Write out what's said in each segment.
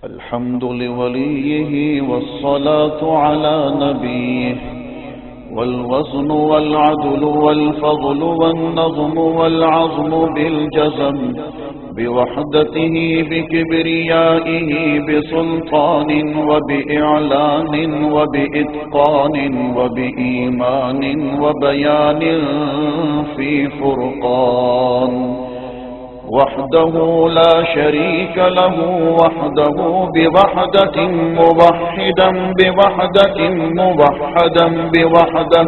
الحمد لوليه والصلاة على نبيه والوزن والعدل والفضل والنظم والعظم بالجزم بوحدته بكبريائه بسلطان وبإعلان وبإتقان وبإيمان وبيان في فرقان وحده لا شريك له وحده بوحدة موحدا بوحدة موحدا بوحدة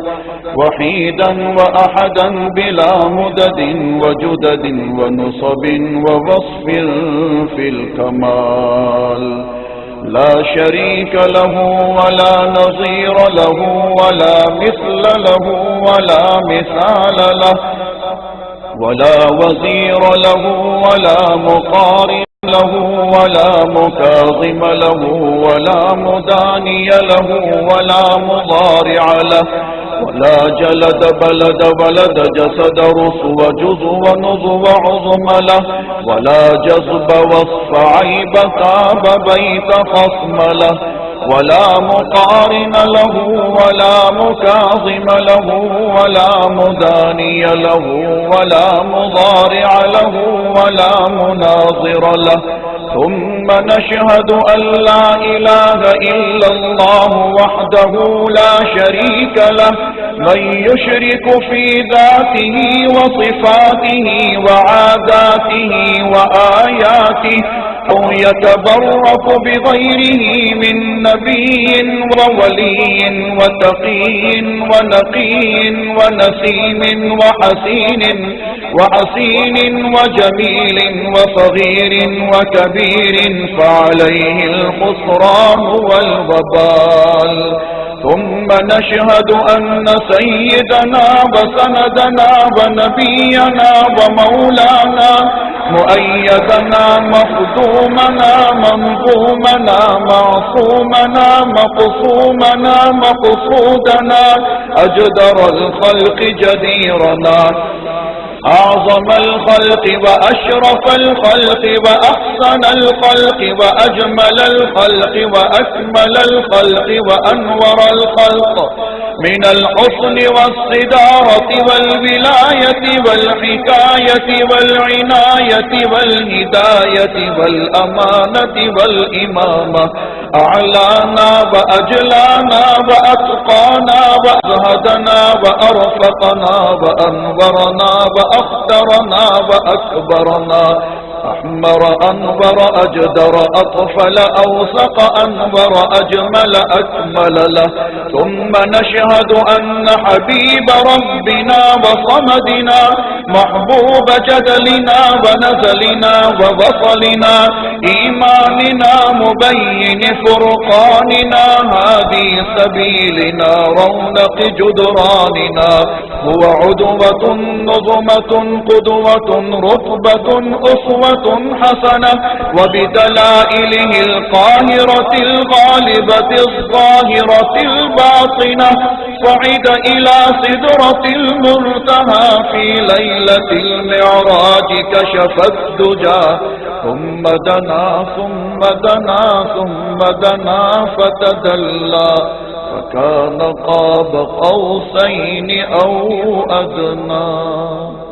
وحيدا وأحدا بلا مدد وجدد ونصب ووصف في الكمال لا شريك له ولا نظير له ولا مثل له ولا مثال له ولا وزير له ولا مقارن له ولا مكاظم له ولا مداني له ولا مضارع له ولا جلد بلد ولد جسد رسو جزو ونظو عظم له ولا جذب وصف عيب تاب بيت خصم له ولا مقارن له ولا مكاظم له ولا مداني له ولا مضارع له ولا مناظر له ثم نشهد أن لا إله إلا الله وحده لا شريك له من يشرك في ذاته وصفاته وعاداته وآياته أو يتبرك بغيره من نبي وولي وتقي ونقي ونسيم وحسين وجميل وصغير وكبير فعليه الخسران والوبال ثم نشهد أن سيدنا وسندنا ونبينا ومولانا مؤيدنا مخدومنا منظومنا معصومنا مقصومنا مقصودنا أجدر الخلق جديرنا أعظم الخلق وأشرف الخلق وأحسن الخلق وأجمل الخلق وأكمل الخلق وأنور الخلق من الحسن والصدارة والولاية والحكاية والعناية والهداية والأمانة والإمامة أعلانا وأجلانا وأتقانا وأزهدنا وأرفقنا وأنورنا وأخدرنا وأكبرنا أحمر أنور أجدر أطفل أوسق أنور أجمل أكمل له ثم نشهد أن حبيب ربنا وصمدنا محبوب جدلنا ونزلنا ووصلنا إيماننا مبين فرقاننا هادي سبيلنا رونق جدراننا هو عدوة نظمة قدوة رتبة أسوة حسنة وبدلائله القاهرة الغالبة الظاهرة الباطنة صعد إلى سدرة المنتهى في ليلة المعراج كشف الدجى ثم دنا ثم دنا ثم دنا فتدلى فكان قاب قوسين أو أدنى.